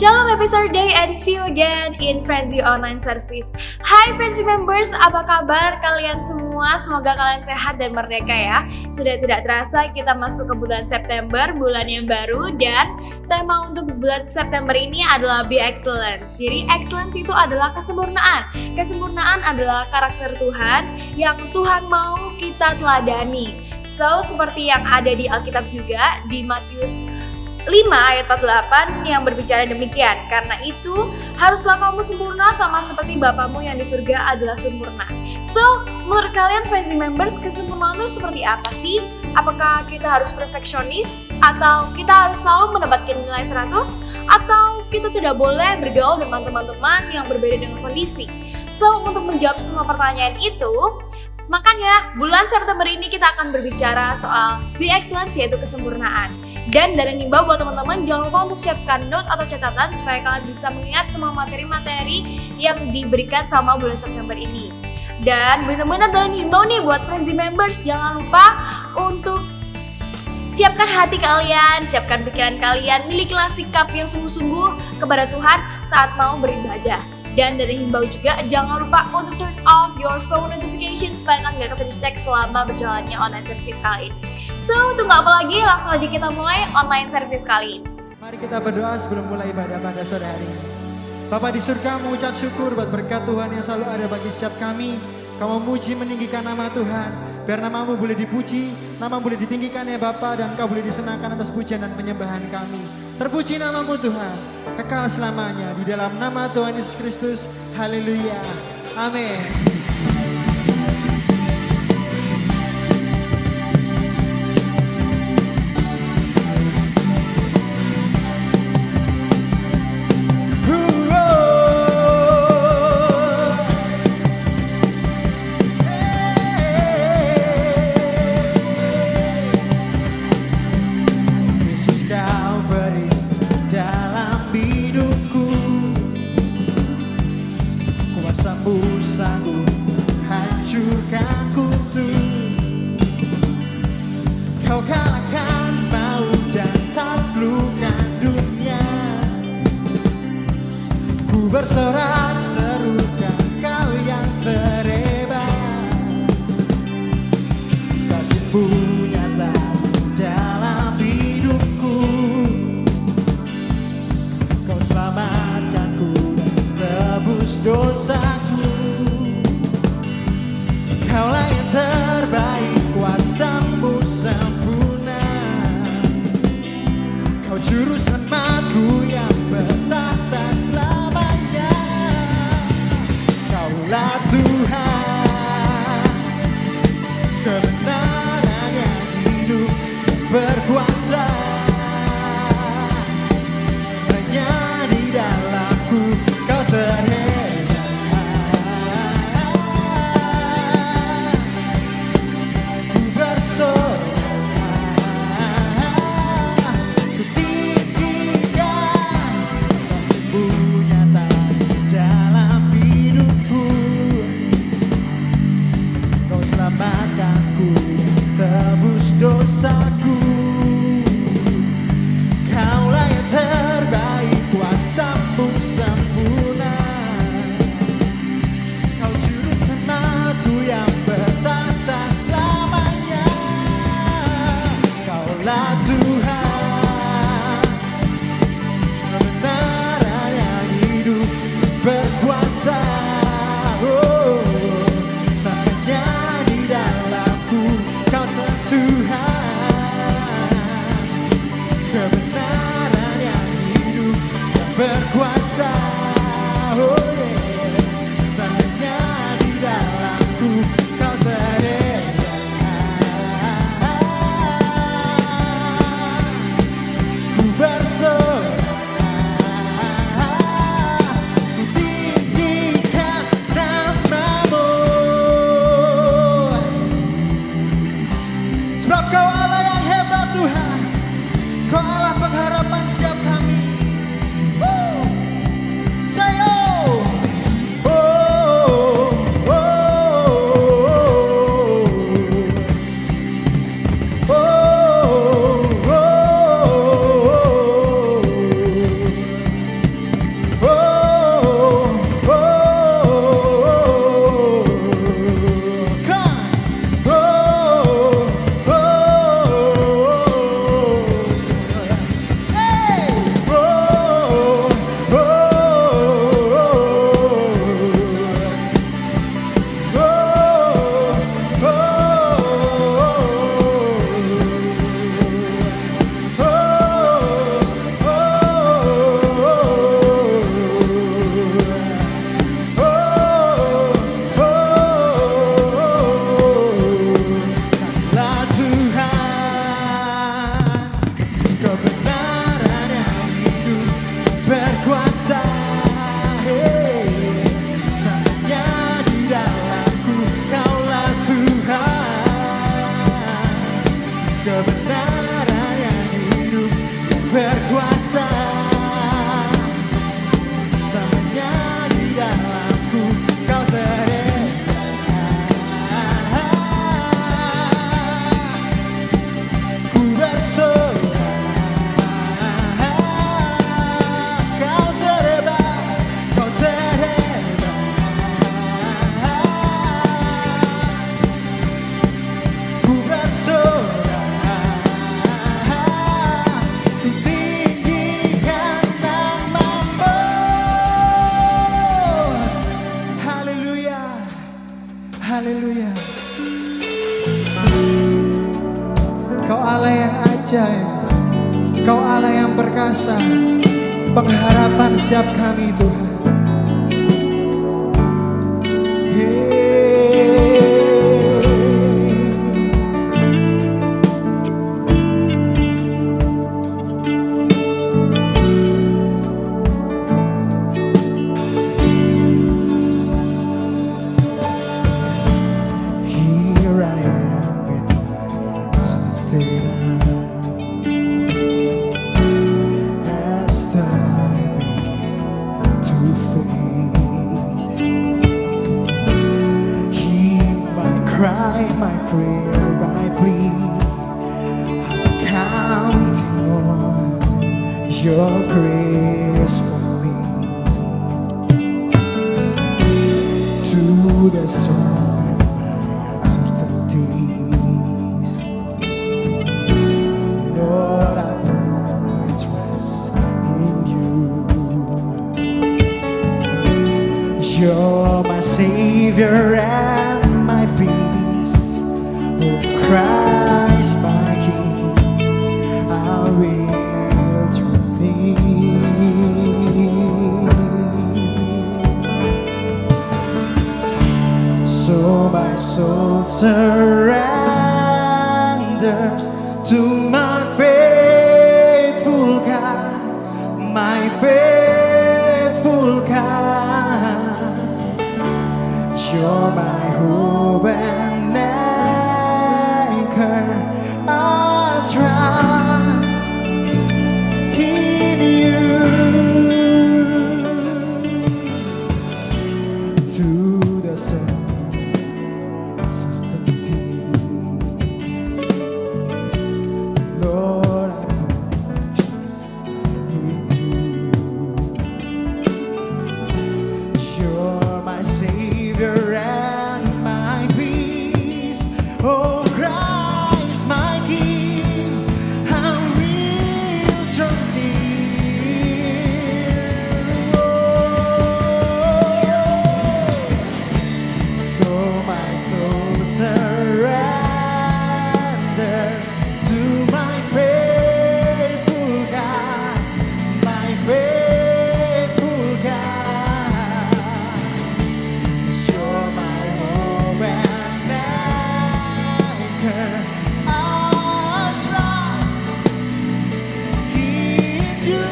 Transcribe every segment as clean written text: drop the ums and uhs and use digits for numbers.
Shalom episode day and see you again in Frenzy Online Service. Hai Frenzy members, apa kabar kalian semua? Semoga kalian sehat dan merdeka ya. Sudah tidak terasa kita masuk ke bulan September, bulan yang baru, dan tema untuk bulan September ini adalah Be Excellence. Jadi excellence itu adalah kesempurnaan. Kesempurnaan adalah karakter Tuhan yang Tuhan mau kita teladani. So, seperti yang ada di Alkitab juga, di Matius 5 ayat 48 yang berbicara demikian. Karena itu haruslah kamu sempurna sama seperti Bapamu yang di surga adalah sempurna. So, menurut kalian Frenzy members, kesempurnaan itu seperti apa sih? Apakah kita harus perfeksionis? Atau kita harus selalu mendapatkan nilai 100? Atau kita tidak boleh bergaul dengan teman-teman yang berbeda dengan kondisi? So, untuk menjawab semua pertanyaan itu, makanya bulan September ini kita akan berbicara soal Be Excellence, yaitu kesempurnaan. Dan dari himbau buat teman-teman, jangan lupa untuk siapkan note atau catatan supaya kalian bisa mengingat semua materi-materi yang diberikan sama bulan September ini. Dan benar-benar dari himbau nih buat Frenzy members, jangan lupa untuk siapkan hati kalian, siapkan pikiran kalian, milikilah sikap yang sungguh-sungguh kepada Tuhan saat mau beribadah. Dan dari himbau juga, jangan lupa untuk turn off your phone notification supaya kalian gak ketersek selama berjalannya online service kali ini. So, tunggu apa lagi? Langsung aja kita mulai online service kali ini. Mari kita berdoa sebelum mulai ibadah pada sore hari ini. Bapa di surga, mengucap syukur buat berkat Tuhan yang selalu ada bagi setiap kami. Kau memuji meninggikan nama Tuhan, biar namamu boleh dipuji, namamu boleh ditinggikan ya Bapa, dan kau boleh disenangkan atas pujian dan penyembahan kami. Terpuji namamu Tuhan, kekal selamanya, di dalam nama Tuhan Yesus Kristus. Haleluya, amin. Sanggup hancurkan kutuk. Kau kalahkan maut dan taklukkan dunia. Ku bersorak serukan kau yang terhebat. Kasih-Mu nyata dalam hidupku. Kau selamatkanku dan tebus dosaku. Kaulah yang terbaik, kuasa-Mu sempurna. Kau juru selamatku yang bertahta selamanya. Kaulah Tuhan, kebenaran yang hidup berkuasa. Hanya di dalam-Ku Kau terhebat. Tebus dosaku. Kaulah yang terbaik, kuasa-Mu sempurna. Kau juru selamatku yang bertahta selamanya. Kaulah Tuhan, kebenaran yang hidup berkuasa. Oh, samanya di dalam-Ku Kau Tuhan, kebenaran yang hidup berkuasa. Oh yeah. Samanya di dalam-Ku Kau terhebat. Ku bersorak, ku tinggikan nama Haleluya. Kau Allah yang ajaib, Kau Allah yang perkasa, pengharapan setiap kami Tuhan. Here I am with my hands lifted high, as the night begins to fade. Hear my cry, my prayer, my plea. I'm counting on your grace for me. To the storm and my uncertainties, Lord, I put my trust in you. You're my Savior and my peace. Oh Christ, my King, I will turn near. So my soul surrenders to my faithful God, my faithful God. You're my hope and anchor. I trust in you. To the certainties, Lord, I put my trust in you. You're my Savior and my peace. Oh Christ, my King, I will turn near. So my soul surrenders to my faithful God, my faithful God. You're my hope and anchor. I trust in you.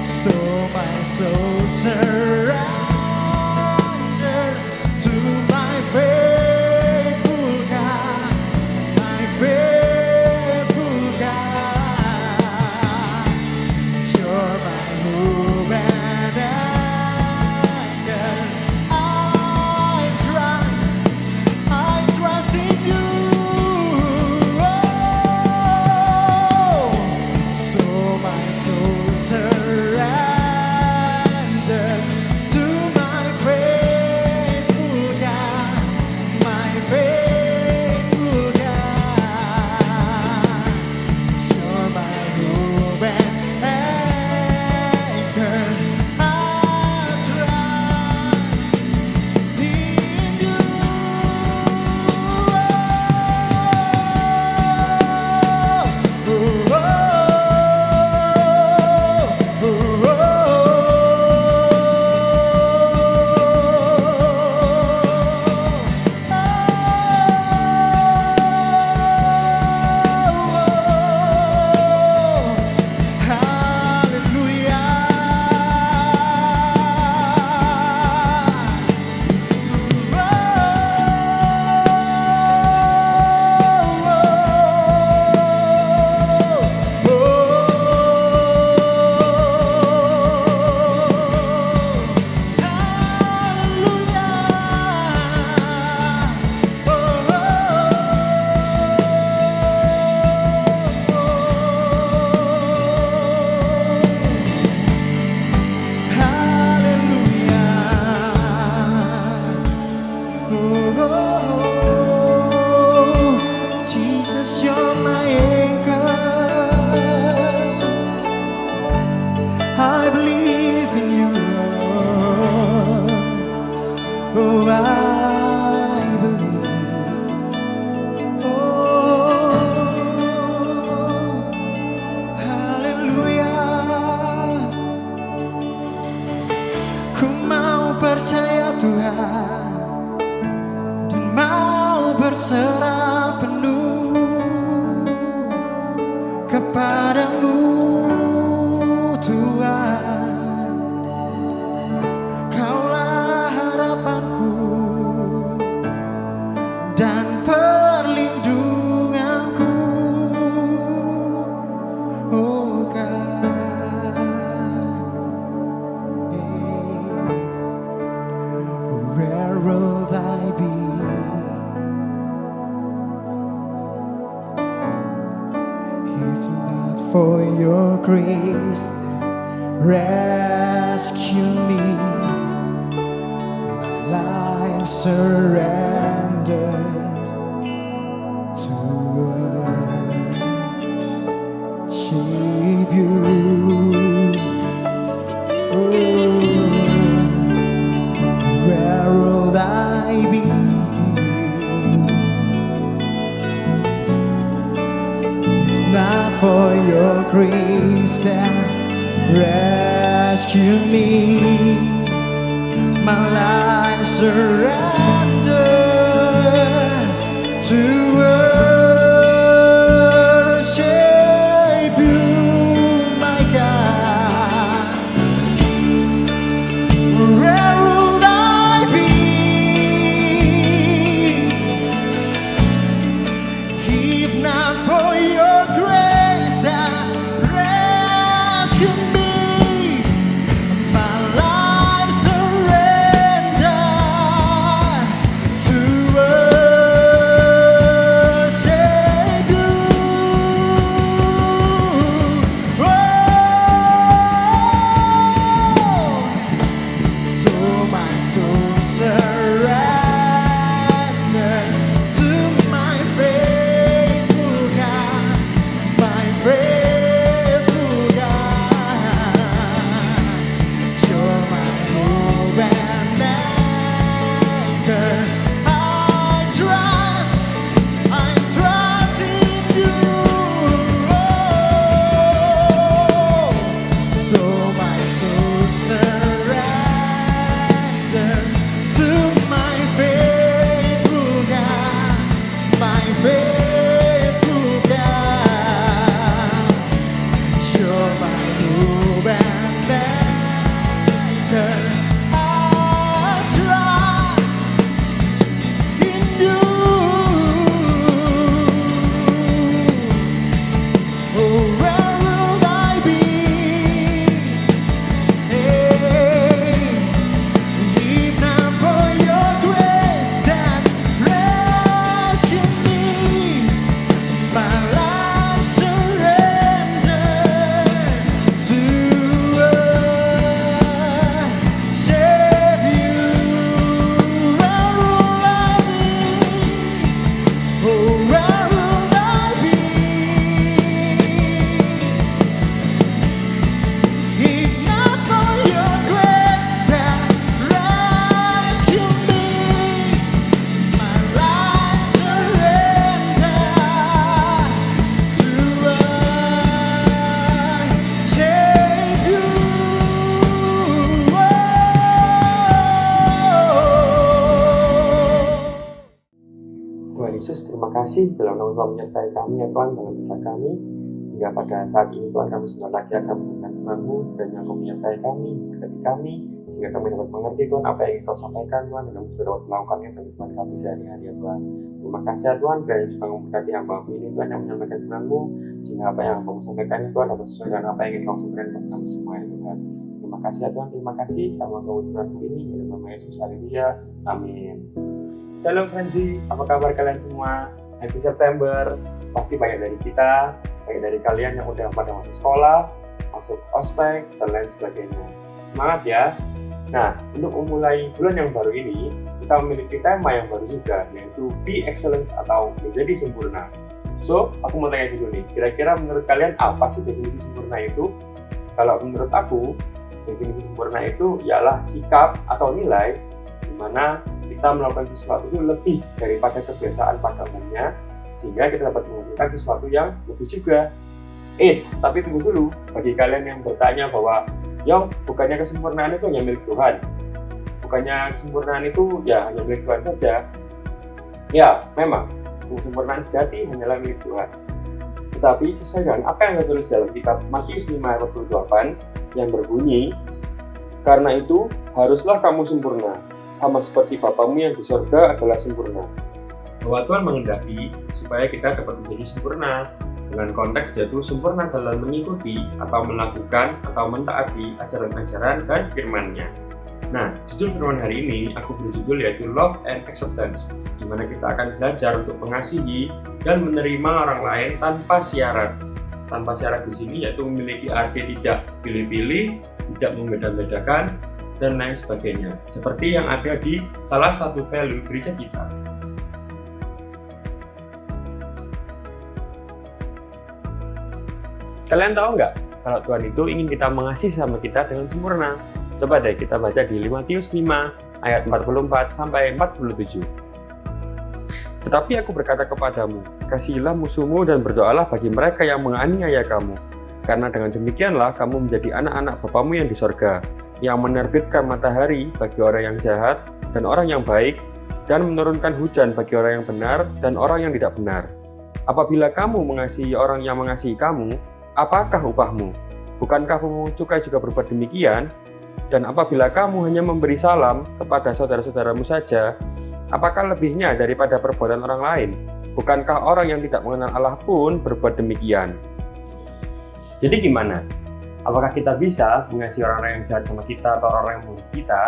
So my soul surrenders to my faithful God, my faithful God. You're my hope and anchor. I trust in you. So my soul surrenders Ku mau percaya Tuhan dan mau berserah penuh kepadamu Tuhan. Kaulah harapanku dan perlindunganku, oh God. Where will I be if not for your grace that rescue me? My life surrenders to worship you. Oh, where will I be if not for your grace that rescue me? My life surrender to worship you, my God. Where would I be if not for your grace that rescued me? My life surrender to worship you. Oh, so my soul surrenders to my faithful God, my faithful God. You're my hope and anchor. I trust in you. Oh, so my soul surrenders to my faithful God, my faithful God. You're my hope and anchor. I trust in you. Oh, where will I be? If not for your grace that rescued me, my life surrendered to worship you. Where will I be? Oh, where will I be if not for your grace that rescued me? My life surrendered to worship you. Tuhan Yesus, terima kasih dalam nama Tuhan menyertai kami ya Tuhan dalam hidup kami. Hingga pada saat ini Tuhan kami sudah lagi akan mendengar firman-Mu, kiranya Engkau menyertai kami, memberkati kami, sehingga kami dapat mengerti Tuhan apa yang Engkau sampaikan Tuhan, dan kami sudah dapat melakukannya dalam kehidupan kami sehari-hari ya Tuhan. Terima kasih ya Tuhan, kiranya juga memberkati hamba-Mu ini Tuhan yang menyampaikan firman-Mu, sehingga apa yang Engkau sampaikan ini Tuhan dapat sesuai dengan apa yang ingin Engkau sampaikan kepada kami semua ya Tuhan. Terima kasih ya Tuhan, terima kasih. Kami mau firman-Mu ini dalam nama Yesus, haleluya, amin. Shalom Frenzy, apa kabar kalian semua? Happy September. Pasti banyak dari kita, banyak dari kalian yang udah pada masuk sekolah, masuk ospek, dan lain sebagainya. Semangat ya! Nah, untuk memulai bulan yang baru ini, kita memiliki tema yang baru juga, yaitu Be Excellence atau menjadi sempurna. So, aku mau tanya dulu nih, kira-kira menurut kalian apa sih definisi sempurna itu? Kalau menurut aku, definisi sempurna itu ialah sikap atau nilai di mana kita melakukan sesuatu itu lebih daripada kebiasaan pada umumnya, sehingga kita dapat menghasilkan sesuatu yang lebih juga. Tapi tunggu dulu, bagi kalian yang bertanya bahwa Yang bukannya kesempurnaan itu hanya milik Tuhan. Bukannya kesempurnaan itu ya hanya milik Tuhan saja. Ya, memang kesempurnaan sejati hanyalah milik Tuhan. Tetapi sesuai dengan apa yang tertulis dalam kitab Matius 5:28 yang berbunyi, "Karena itu haruslah kamu sempurna, sama seperti Bapamu yang di surga adalah sempurna." Bahwa Tuhan menghendaki supaya kita dapat menjadi sempurna, dengan konteks yaitu sempurna dalam mengikuti atau melakukan atau mentaati ajaran-ajaran dan firman-Nya. Nah, judul firman hari ini aku beri judul yaitu Love and Acceptance, di mana kita akan belajar untuk mengasihi dan menerima orang lain tanpa syarat. Tanpa syarat di sini yaitu memiliki arti tidak pilih-pilih, tidak membeda-bedakan, dan lain sebagainya. Seperti yang ada di salah satu value gereja kita. Kalian tahu nggak kalau Tuhan itu ingin kita mengasihi sama kita dengan sempurna? Coba deh kita baca di Matius 5 ayat 44 sampai 47. "Tetapi aku berkata kepadamu, kasihilah musuhmu dan berdoalah bagi mereka yang menganiaya kamu. Karena dengan demikianlah kamu menjadi anak-anak Bapamu yang di sorga, yang menerbitkan matahari bagi orang yang jahat dan orang yang baik, dan menurunkan hujan bagi orang yang benar dan orang yang tidak benar. Apabila kamu mengasihi orang yang mengasihi kamu, apakah upahmu? Bukankah pemungut cukai juga berbuat demikian? Dan apabila kamu hanya memberi salam kepada saudara-saudaramu saja, apakah lebihnya daripada perbuatan orang lain? Bukankah orang yang tidak mengenal Allah pun berbuat demikian?" Jadi gimana? Apakah kita bisa mengasihi orang-orang yang jahat sama kita atau orang-orang yang membenci kita?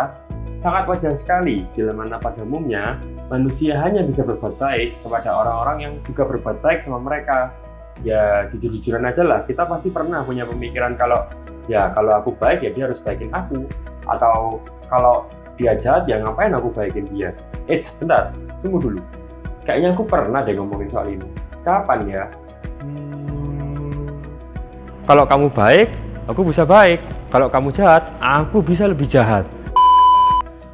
Sangat wajar sekali, bila mana pada umumnya manusia hanya bisa berbuat baik kepada orang-orang yang juga berbuat baik sama mereka. Ya jujur-jujuran aja lah, kita pasti pernah punya pemikiran kalau aku baik ya dia harus baikin aku, atau kalau dia jahat ya ngapain aku baikin dia. Bentar, tunggu dulu, kayaknya aku pernah deh ngomongin soal ini. Kapan ya? Kalau kamu baik, aku bisa baik. Kalau kamu jahat, aku bisa lebih jahat.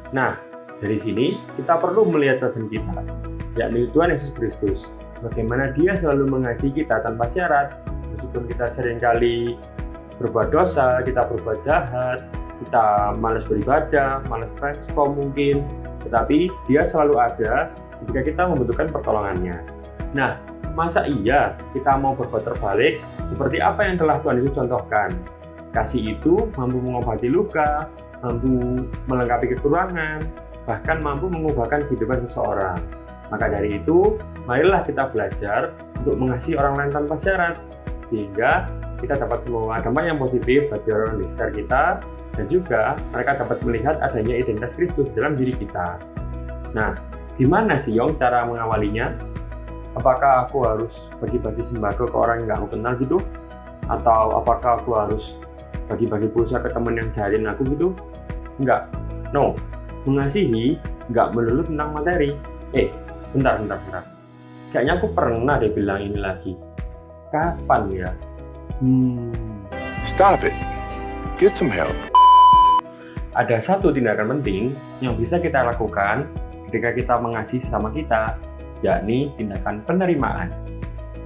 Nah, dari sini kita perlu melihat Tuhan kita, yakni Tuhan Yesus Kristus. Bagaimana dia selalu mengasihi kita tanpa syarat, meskipun kita seringkali berbuat dosa, kita berbuat jahat, kita malas beribadah, malas respon mungkin, tetapi dia selalu ada ketika kita membutuhkan pertolongannya. Nah, masa iya kita mau berbuat terbalik seperti apa yang telah Tuhan Yesus contohkan? Kasih itu mampu mengobati luka, mampu melengkapi kekurangan, bahkan mampu mengubahkan kehidupan seseorang. Maka dari itu, marilah kita belajar untuk mengasihi orang lain tanpa syarat, sehingga kita dapat membawa dampak yang positif bagi orang di sekitar kita, dan juga mereka dapat melihat adanya identitas Kristus dalam diri kita. Nah, gimana sih Yong cara mengawalinya? Apakah aku harus bagi-bagi sembako ke orang yang nggak aku kenal gitu? Atau apakah aku harus bagi-bagi pulsa ke teman yang jahatin aku gitu? Enggak, no. Mengasihi nggak melulu tentang materi. Bentar. Kayaknya aku pernah deh bilang ini lagi. Kapan ya? Stop it. Get some help. Ada satu tindakan penting yang bisa kita lakukan ketika kita mengasihi sama kita, yakni tindakan penerimaan.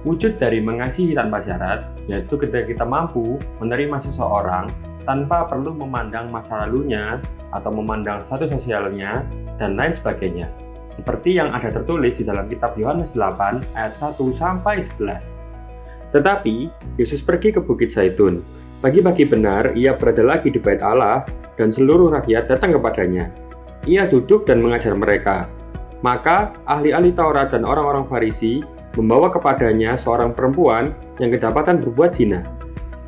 Wujud dari mengasihi tanpa syarat, yaitu ketika kita mampu menerima seseorang tanpa perlu memandang masa lalunya atau memandang status sosialnya dan lain sebagainya. Seperti yang ada tertulis di dalam kitab Yohanes 8 ayat 1 sampai 11. Tetapi Yesus pergi ke Bukit Zaitun. Pagi-pagi benar ia berada lagi di bait Allah dan seluruh rakyat datang kepadanya. Ia duduk dan mengajar mereka. Maka ahli-ahli Taurat dan orang-orang Farisi membawa kepadanya seorang perempuan yang kedapatan berbuat zina.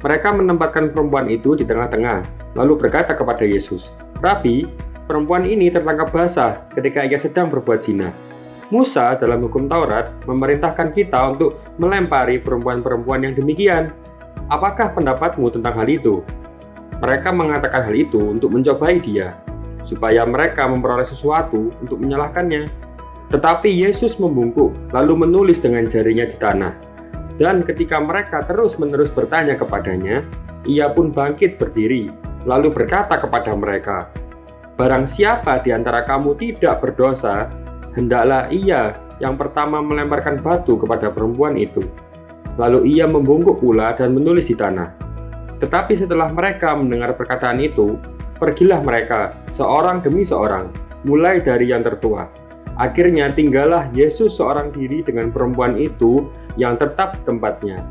Mereka menempatkan perempuan itu di tengah-tengah, lalu berkata kepada Yesus, "Rabi, perempuan ini tertangkap basah ketika ia sedang berbuat zina. Musa dalam hukum Taurat memerintahkan kita untuk melempari perempuan-perempuan yang demikian. Apakah pendapatmu tentang hal itu?" Mereka mengatakan hal itu untuk mencobai dia, supaya mereka memperoleh sesuatu untuk menyalahkannya. Tetapi Yesus membungkuk, lalu menulis dengan jarinya di tanah. Dan ketika mereka terus-menerus bertanya kepadanya, ia pun bangkit berdiri, lalu berkata kepada mereka, "Barang siapa di antara kamu tidak berdosa, hendaklah ia yang pertama melemparkan batu kepada perempuan itu." Lalu ia membungkuk pula dan menulis di tanah. Tetapi setelah mereka mendengar perkataan itu, pergilah mereka, seorang demi seorang, mulai dari yang tertua. Akhirnya tinggallah Yesus seorang diri dengan perempuan itu yang tetap di tempatnya.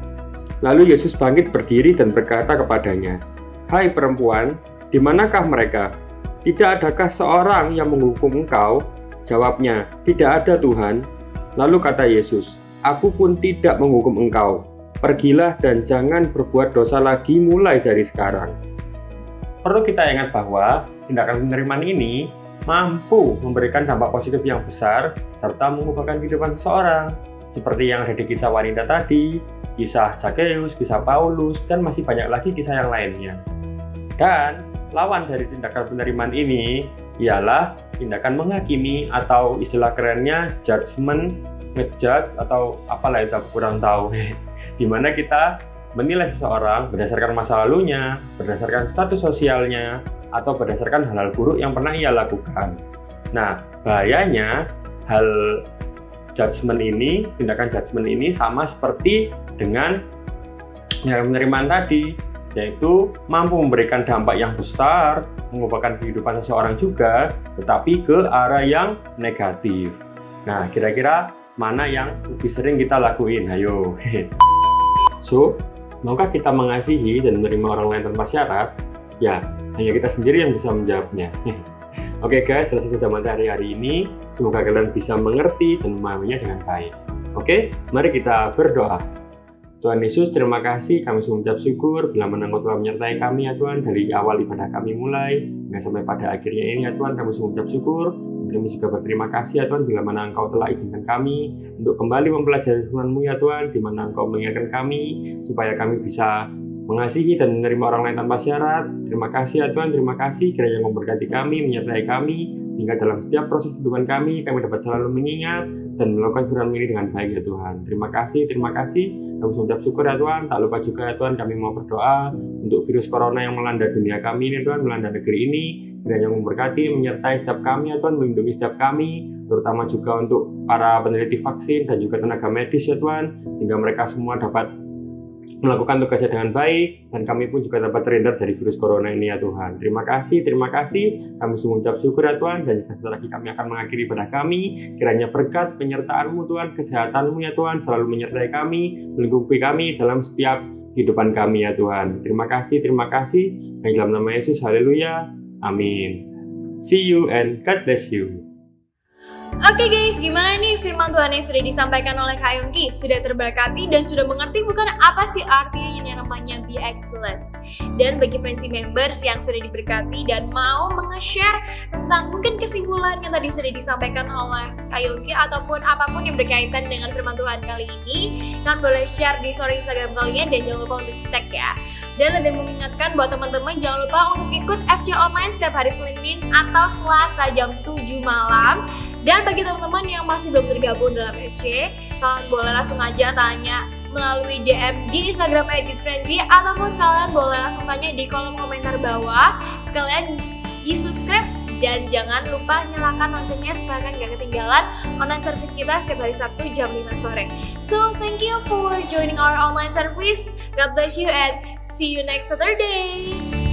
Lalu Yesus bangkit berdiri dan berkata kepadanya, "Hai perempuan, di manakah mereka? Tidak adakah seorang yang menghukum engkau?" Jawabnya, "Tidak ada Tuhan." Lalu kata Yesus, "Aku pun tidak menghukum engkau. Pergilah dan jangan berbuat dosa lagi mulai dari sekarang." Perlu kita ingat bahwa tindakan penerimaan ini mampu memberikan dampak positif yang besar serta mengubahkan kehidupan seseorang. Seperti yang ada di kisah wanita tadi, kisah Zakeus, kisah Paulus, dan masih banyak lagi kisah yang lainnya. Dan lawan dari tindakan penerimaan ini ialah tindakan menghakimi atau istilah kerennya judgment, ngejudge atau apalah itu aku kurang tahu. Di mana kita menilai seseorang berdasarkan masa lalunya, berdasarkan status sosialnya, atau berdasarkan hal-hal buruk yang pernah ia lakukan. Nah, bahayanya hal judgment ini, tindakan judgment ini sama seperti dengan yang penerimaan tadi, yaitu mampu memberikan dampak yang besar, mengubahkan kehidupan seseorang juga, tetapi ke arah yang negatif. Nah, kira-kira mana yang lebih sering kita lakuin? Ayo. So, maukah kita mengasihi dan menerima orang lain tanpa syarat? Ya, hanya kita sendiri yang bisa menjawabnya. Oke guys, selesai sudah materi hari ini. Semoga kalian bisa mengerti dan memahaminya dengan baik. Oke, mari kita berdoa. Tuhan Yesus, terima kasih. Kami mengucap syukur bila Engkau telah menyertai kami ya Tuhan, dari awal ibadah kami mulai hingga sampai pada akhirnya ini ya Tuhan. Kami mengucap syukur. Kami juga berterima kasih ya Tuhan bila Engkau telah izinkan kami untuk kembali mempelajari firman-Mu ya Tuhan, di mana Engkau mengingatkan kami supaya kami bisa mengasihi dan menerima orang lain tanpa syarat. Terima kasih ya Tuhan, terima kasih. Kiranya memberkati kami, menyertai kami, sehingga dalam setiap proses kehidupan kami dapat selalu mengingat dan melakukan firman ini dengan baik ya Tuhan. Terima kasih, terima kasih. Kami mengucap syukur ya Tuhan. Tak lupa juga ya Tuhan, kami mau berdoa untuk virus corona yang melanda dunia kami ini Tuhan, melanda negeri ini. Kiranya memberkati, menyertai setiap kami ya Tuhan, melindungi setiap kami, terutama juga untuk para peneliti vaksin dan juga tenaga medis ya Tuhan, sehingga mereka semua dapat melakukan tugasnya dengan baik, dan kami pun juga dapat terhindar dari virus corona ini ya Tuhan. Terima kasih, terima kasih. Kami mengucap syukur ya Tuhan, dan sebentar lagi kami akan mengakhiri ibadah kami. Kiranya berkat penyertaan-Mu Tuhan, kesehatan-Mu ya Tuhan, selalu menyertai kami, melingkupi kami dalam setiap kehidupan kami ya Tuhan. Terima kasih, terima kasih. Dalam nama Yesus, haleluya, amin. See you and God bless you. Oke guys, gimana nih firman Tuhan yang sudah disampaikan oleh Kak Yongki? Sudah terberkati dan sudah mengerti bukan apa sih artinya yang namanya be excellence? Dan bagi Frenzy members yang sudah diberkati dan mau menge-share tentang mungkin kesimpulan yang tadi sudah disampaikan oleh Kak Yongki ataupun apapun yang berkaitan dengan firman Tuhan kali ini, kalian boleh share di story Instagram kalian dan jangan lupa untuk tag ya. Dan lebih mengingatkan buat teman-teman jangan lupa untuk ikut FC Online setiap hari Senin atau Selasa jam 7 malam. Dan bagi teman-teman yang masih belum tergabung dalam FC, kalian boleh langsung aja tanya melalui DM di Instagram @frenzy ataupun kalian boleh langsung tanya di kolom komentar bawah. Sekalian di-subscribe dan jangan lupa nyalakan loncengnya supaya kalian gak ketinggalan online service kita setiap hari Sabtu jam 5 sore. So, thank you for joining our online service. God bless you and see you next Saturday.